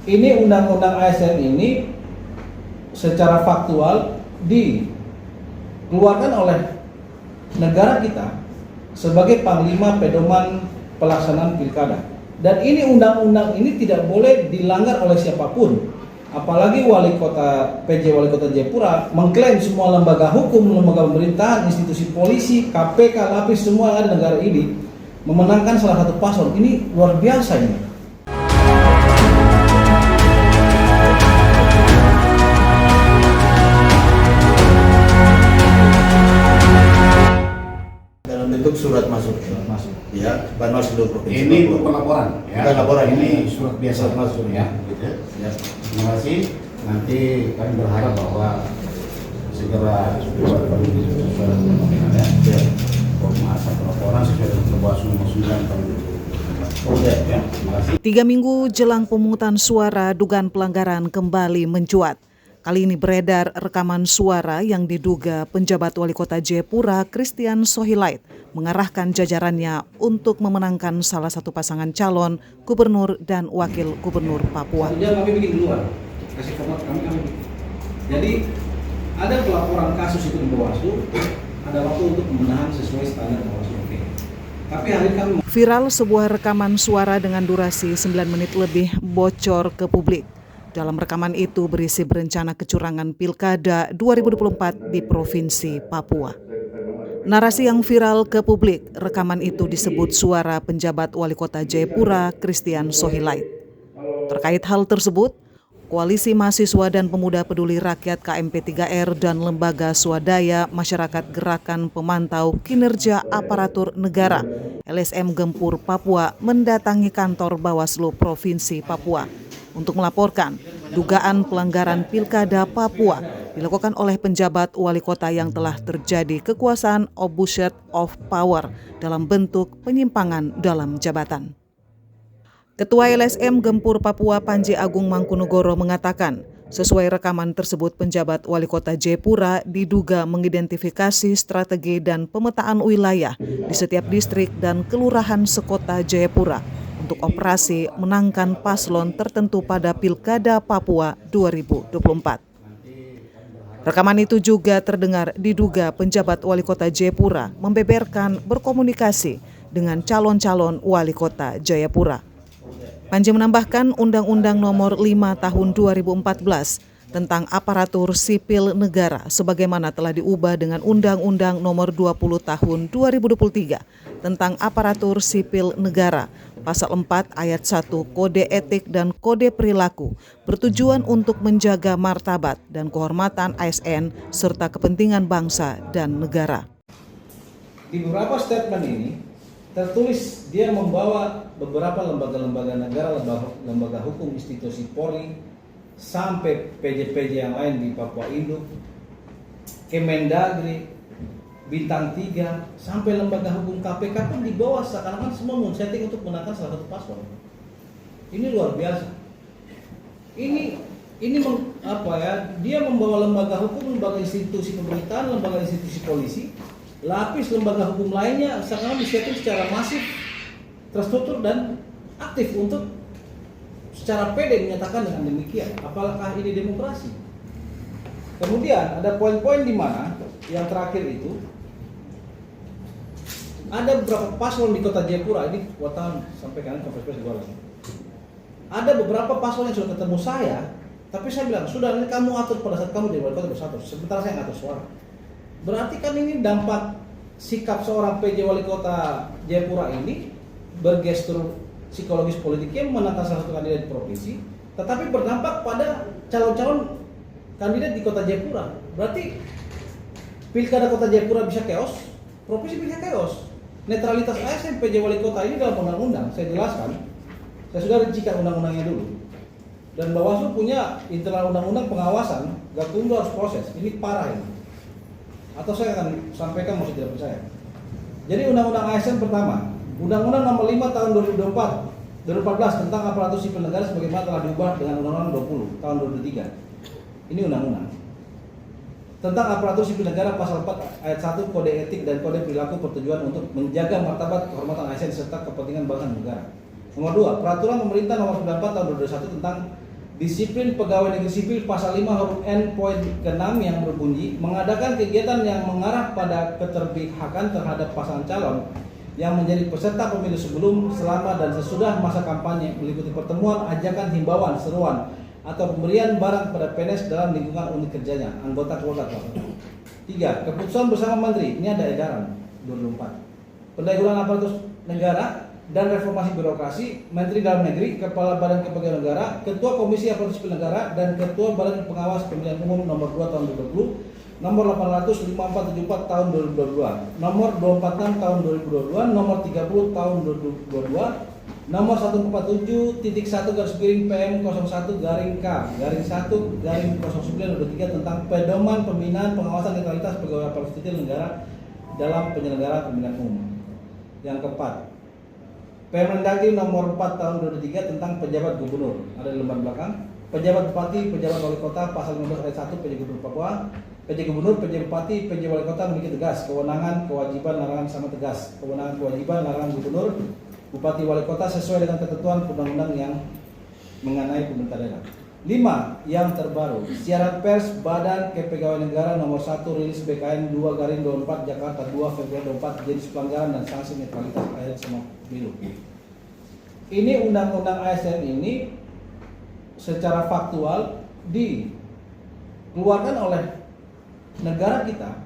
ini undang-undang ASN ini secara faktual dikeluarkan oleh negara kita sebagai panglima pedoman pelaksanaan pilkada. Dan ini undang-undang ini tidak boleh dilanggar oleh siapapun. Apalagi PJ Wali Kota Jayapura mengklaim semua lembaga hukum, lembaga pemerintahan, institusi polisi, KPK, LAPIS, semua yang ada di negara ini memenangkan salah satu paslon. Ini luar biasa ini. Dalam bentuk surat masuk. Ya, Bawaslu Provinsi. Ini untuk pelaporan. Ya. Bukan laporan, ini surat biasa masuk ya. Gitu. Ya. Terima kasih. Nanti kami berharap bahwa segera sesuai dengan ya. Masa pelaporan sesuai dengan Bawaslu nomor 9 tahun 2024. Ya. Terima kasih. 3 minggu jelang pemungutan suara, dugaan pelanggaran kembali mencuat. Kali ini beredar rekaman suara yang diduga penjabat wali kota Jayapura, Christian Sohilait, mengarahkan jajarannya untuk memenangkan salah satu pasangan calon gubernur dan wakil gubernur Papua. Satu jam kami bikin duluan, kasih format kami bikin. Jadi ada pelaporan kasus itu di Bawaslu, ada waktu untuk pembenahan sesuai standar Bawaslu. Oke. Tapi hari kami Viral sebuah rekaman suara dengan durasi 9 menit lebih bocor ke publik. Dalam rekaman itu berisi berencana kecurangan Pilkada 2024 di Provinsi Papua. Narasi yang viral ke publik, rekaman itu disebut suara penjabat wali kota Jayapura, Christian Sohilait. Terkait hal tersebut, Koalisi Mahasiswa dan Pemuda Peduli Rakyat KMP3R dan Lembaga Swadaya Masyarakat Gerakan Pemantau Kinerja Aparatur Negara LSM Gempur Papua mendatangi kantor Bawaslu Provinsi Papua untuk melaporkan dugaan pelanggaran Pilkada Papua dilakukan oleh penjabat wali kota yang telah terjadi kekuasaan abuse of power dalam bentuk penyimpangan dalam jabatan. Ketua LSM Gempur Papua Panji Agung Mangkunegoro mengatakan, sesuai rekaman tersebut penjabat wali kota Jayapura diduga mengidentifikasi strategi dan pemetaan wilayah di setiap distrik dan kelurahan sekota Jayapura untuk operasi menangkan paslon tertentu pada Pilkada Papua 2024. Rekaman itu juga terdengar diduga penjabat wali kota Jayapura membeberkan berkomunikasi dengan calon-calon wali kota Jayapura. Panji menambahkan Undang-Undang Nomor 5 Tahun 2014 tentang aparatur sipil negara sebagaimana telah diubah dengan Undang-Undang Nomor 20 Tahun 2023 tentang aparatur sipil negara Pasal 4 Ayat 1 Kode Etik dan Kode Perilaku bertujuan untuk menjaga martabat dan kehormatan ASN serta kepentingan bangsa dan negara. di beberapa statement ini tertulis dia membawa beberapa lembaga-lembaga negara, lembaga hukum, institusi Polri, sampai PJ-PJ yang lain di Papua Induk, Kemendagri, Bintang 3, sampai lembaga hukum KPK pun di bawah seakan-akan semua men-setting untuk menangkan salah satu paslon. Ini luar biasa. Dia membawa lembaga hukum, lembaga institusi pemerintahan, lembaga institusi polisi, lapis lembaga hukum lainnya seakan-akan disetting secara masif, terstruktur dan aktif untuk secara pede menyatakan dengan demikian. Apakah ini demokrasi? Kemudian ada poin-poin di mana yang terakhir itu ada beberapa paslon di kota Jayapura, ini wartawan sampaikan konferensi pers. Ada beberapa paslon yang sudah ketemu saya, tapi saya bilang sudah, ini kamu atur pada saat kamu jadi wali kota bersatu, sebentar saya ngatur suara. Berarti kan ini dampak sikap seorang PJ wali kota Jayapura ini bergestur psikologis politiknya menangkan salah satu kandidat di provinsi, tetapi berdampak pada calon-calon kandidat di kota Jayapura. Berarti pilkada kota Jayapura bisa chaos, provinsi bisa chaos. Netralitas ASN PJ wali kota ini dalam undang-undang, saya jelaskan. Saya sudah rincikan undang-undangnya dulu. Dan Bawaslu punya internal undang-undang pengawasan, Gakumdu harus proses. Ini parah ini. Atau saya akan sampaikan masih tidak percaya. Jadi undang-undang ASN pertama, Undang-Undang Nomor 5 Tahun 2014 tentang aparatur sipil negara sebagaimana telah diubah dengan Undang-Undang 20 Tahun 2003. Ini undang-undang. Tentang aparatur sipil negara Pasal 4 Ayat 1 Kode Etik dan Kode Perilaku bertujuan untuk menjaga martabat kehormatan ASN serta kepentingan bangsa dan negara. Nomor 2, Peraturan Pemerintah Nomor 94 Tahun 2021 tentang Disiplin Pegawai Negeri Sipil pasal 5 huruf N poin ke-6 yang berbunyi mengadakan kegiatan yang mengarah pada keterpihakan terhadap pasangan calon yang menjadi peserta pemilu sebelum, selama, dan sesudah masa kampanye meliputi pertemuan, ajakan, himbauan, seruan, atau pemberian barang kepada PNS dalam lingkungan unit kerjanya, anggota keluarga. 3. Keputusan bersama Menteri, ini ada edaran 2004. Pendayagunaan aparatus negara dan reformasi birokrasi, Menteri Dalam Negeri, Kepala Badan Kepegawaian Negara, Ketua Komisi Aparatur Sipil Negara, dan Ketua Badan Pengawas Pemilihan Umum nomor 2 tahun 2020, nomor 800-5474 tahun 2022, nomor 246 tahun 2022, nomor 30 tahun 2022, nomor 147/PM01-P/09/09 tentang pedoman pembinaan pengawasan netralitas pegawai aparatur sipil negara dalam penyelenggaraan pemilihan umum. Yang keempat, Permendagri nomor 4 tahun 2003 tentang pejabat gubernur, ada di lembar belakang. Pejabat bupati, pejabat wali kota, pasal 15 ayat 1 PJ Gubernur Papua. PJ Gubernur, PJ Bupati, PJ Wali Kota memiliki tegas kewenangan, kewajiban, larangan sama tegas. Kewenangan, kewajiban, larangan Gubernur, Bupati, Wali Kota sesuai dengan ketentuan undang-undang yang mengenai pemerintah daerah. 5. Yang terbaru, siaran pers Badan Kepegawaian Negara nomor 1 rilis BKN 2/24 Jakarta 2 Februari 24 jenis pelanggaran dan sanksi netralitas ASN pemilu. Ini undang-undang ASN ini secara faktual dikeluarkan oleh negara kita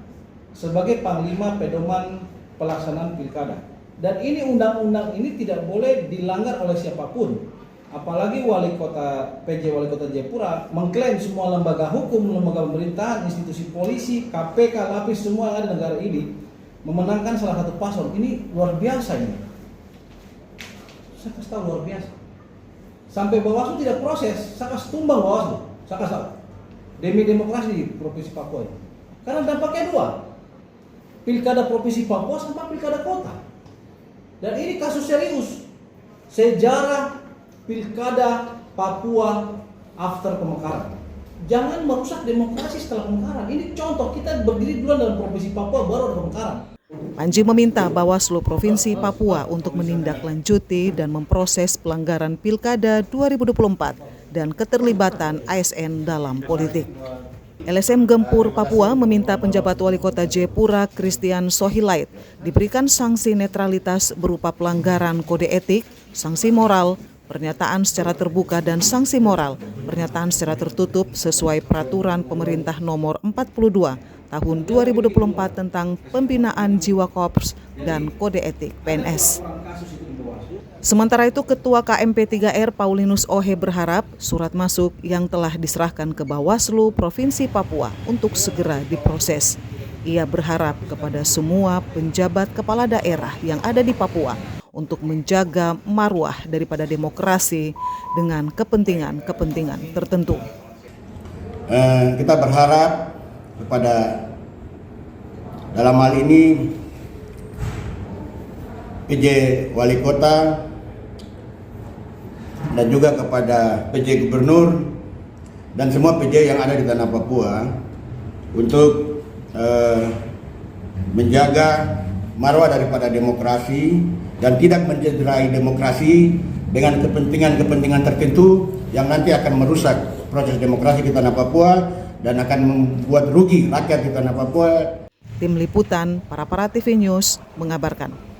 sebagai panglima pedoman pelaksanaan pilkada. Dan ini undang-undang ini tidak boleh dilanggar oleh siapapun. Apalagi wali kota PJ Wali Kota Jayapura mengklaim semua lembaga hukum, lembaga pemerintahan, institusi polisi, KPK, lapis semua yang ada di negara ini memenangkan salah satu paslon. Ini luar biasa ini. Saya kasih tahu luar biasa. Sampai Bawaslu tidak proses, saya kasih tumbang Bawaslu. Saya kasih tahu. Demi demokrasi di Provinsi Papua ini. Karena dampaknya dua. Pilkada Provinsi Papua sama pilkada kota. Dan ini kasus serius. Sejarah Pilkada Papua after pemekaran. Jangan merusak demokrasi setelah pemekaran. Ini contoh, kita berdiri duluan dalam Provinsi Papua baru ada pemekaran. Panji meminta Bawaslu Provinsi Papua untuk menindaklanjuti dan memproses pelanggaran Pilkada 2024 dan keterlibatan ASN dalam politik. LSM Gempur Papua meminta penjabat wali kota Jayapura Christian Sohilait diberikan sanksi netralitas berupa pelanggaran kode etik, sanksi moral, pernyataan secara terbuka dan sanksi moral, pernyataan secara tertutup sesuai peraturan pemerintah nomor 42 tahun 2024 tentang pembinaan jiwa korps dan kode etik PNS. Sementara itu, Ketua KMP3R Paulinus Ohe berharap surat masuk yang telah diserahkan ke Bawaslu Provinsi Papua untuk segera diproses. Ia berharap kepada semua penjabat kepala daerah yang ada di Papua untuk menjaga marwah daripada demokrasi dengan kepentingan-kepentingan tertentu. Kita berharap kepada dalam hal ini PJ Wali Kota dan juga kepada PJ Gubernur dan semua PJ yang ada di tanah Papua untuk menjaga marwah daripada demokrasi dan tidak mencederai demokrasi dengan kepentingan-kepentingan tertentu yang nanti akan merusak proses demokrasi di tanah Papua dan akan membuat rugi rakyat di tanah Papua. Tim Liputan Para TV News mengabarkan.